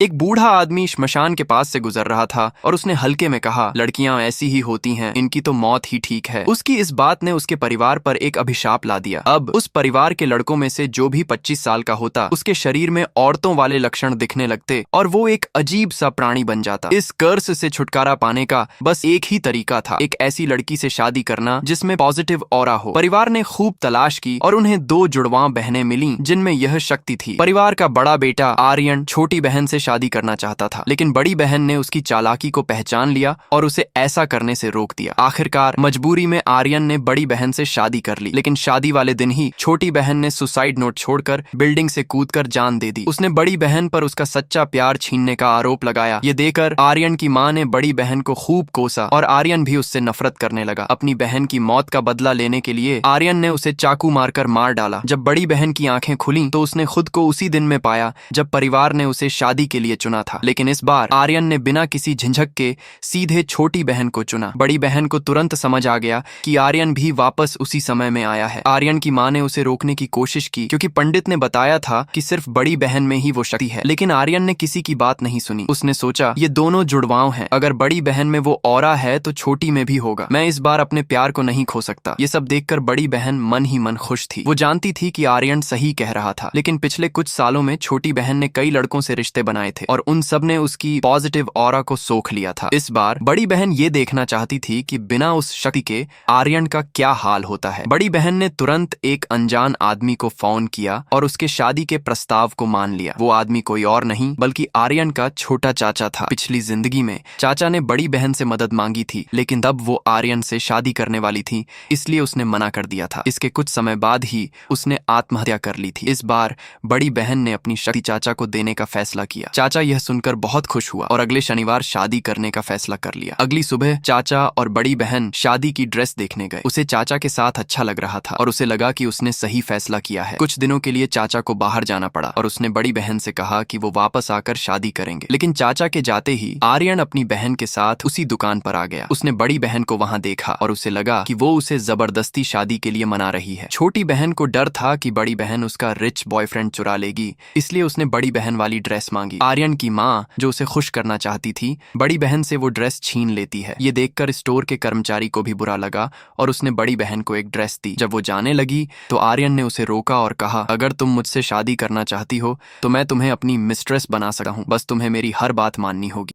एक बूढ़ा आदमी श्मशान के पास से गुजर रहा था और उसने हल्के में कहा, लड़कियां ऐसी ही होती हैं, इनकी तो मौत ही ठीक है। उसकी इस बात ने उसके परिवार पर एक अभिशाप ला दिया। अब उस परिवार के लड़कों में से जो भी 25 साल का होता, उसके शरीर में औरतों वाले लक्षण दिखने लगते और वो एक अजीब सा प्राणी बन जाता। इस कर्स से छुटकारा पाने का बस एक ही तरीका था, एक ऐसी लड़की से शादी करना जिसमें पॉजिटिव ऑरा हो। परिवार ने खूब तलाश की और उन्हें 2 जुड़वां बहनें मिली जिनमें यह शक्ति थी। परिवार का बड़ा बेटा आर्यन छोटी बहन से शादी करना चाहता था, लेकिन बड़ी बहन ने उसकी चालाकी को पहचान लिया और उसे ऐसा करने से रोक दिया। आखिरकार मजबूरी में आर्यन ने बड़ी बहन से शादी कर ली, लेकिन शादी वाले दिन ही छोटी बहन ने सुसाइड नोट छोड़कर बिल्डिंग से कूदकर जान दे दी। उसने बड़ी बहन पर उसका सच्चा प्यार छीनने का आरोप लगाया। ये देकर आर्यन की मां ने बड़ी बहन को खूब कोसा और आर्यन भी उससे नफरत करने लगा। अपनी बहन की मौत का बदला लेने के लिए आर्यन ने उसे चाकू मारकर मार डाला। जब बड़ी बहन की आंखें खुली तो उसने खुद को उसी दिन में पाया जब परिवार ने उसे शादी के लिए चुना था। लेकिन इस बार आर्यन ने बिना किसी झिझक के सीधे छोटी बहन को चुना। बड़ी बहन को तुरंत समझ आ गया कि आर्यन भी वापस उसी समय में आया है। आर्यन की मां ने उसे रोकने की कोशिश की, क्योंकि पंडित ने बताया था कि सिर्फ बड़ी बहन में ही वो शक्ति है, लेकिन आर्यन ने किसी की बात नहीं सुनी। उसने सोचा, ये दोनों जुड़वांव हैं, अगर बड़ी बहन में वो ऑरा है तो छोटी में भी होगा। मैं इस बार अपने प्यार को नहीं खो सकता। ये सब देखकर बड़ी बहन मन ही मन खुश थी। वो जानती थी कि आर्यन सही कह रहा था, लेकिन पिछले कुछ सालों में छोटी बहन ने कई लड़कों से रिश्ते बनाए थे और उन सब ने उसकी पॉजिटिव ऑरा को सोख लिया था। इस बार बड़ी बहन ये देखना चाहती थी कि बिना उस शक्ति के आर्यन का क्या हाल होता है। बड़ी बहन ने तुरंत एक अनजान आदमी को फोन किया और उसके शादी के प्रस्ताव को मान लिया। वो आदमी कोई और नहीं बल्कि आर्यन का छोटा चाचा था। पिछली जिंदगी में चाचा ने बड़ी बहन से मदद मांगी थी, लेकिन तब वो आर्यन से शादी करने वाली थी, इसलिए उसने मना कर दिया था। इसके कुछ समय बाद ही उसने आत्महत्या कर ली थी। इस बार बड़ी बहन ने अपनी शक्ति चाचा को देने का फैसला किया। चाचा यह सुनकर बहुत खुश हुआ और अगले शनिवार शादी करने का फैसला कर लिया। अगली सुबह चाचा और बड़ी बहन शादी की ड्रेस देखने गए। उसे चाचा के साथ अच्छा लग रहा था और उसे लगा कि उसने सही फैसला किया है। कुछ दिनों के लिए चाचा को बाहर जाना पड़ा और उसने बड़ी बहन से कहा कि वो वापस आकर शादी करेंगे। लेकिन चाचा के जाते ही आर्यन अपनी बहन के साथ उसी दुकान पर आ गया। उसने बड़ी बहन को वहां देखा और उसे लगा कि वो उसे जबरदस्ती शादी के लिए मना रही है। छोटी बहन को डर था कि बड़ी बहन उसका रिच बॉयफ्रेंड चुरा लेगी, इसलिए उसने बड़ी बहन वाली ड्रेस मांगी। आर्यन की माँ, जो उसे खुश करना चाहती थी, बड़ी बहन से वो ड्रेस छीन लेती है। ये देखकर स्टोर के कर्मचारी को भी बुरा लगा और उसने बड़ी बहन को एक ड्रेस दी। जब वो जाने लगी तो आर्यन ने उसे रोका और कहा, अगर तुम मुझसे शादी करना चाहती हो तो मैं तुम्हें अपनी मिस्ट्रेस बना सकता हूँ, बस तुम्हें मेरी हर बात माननी होगी।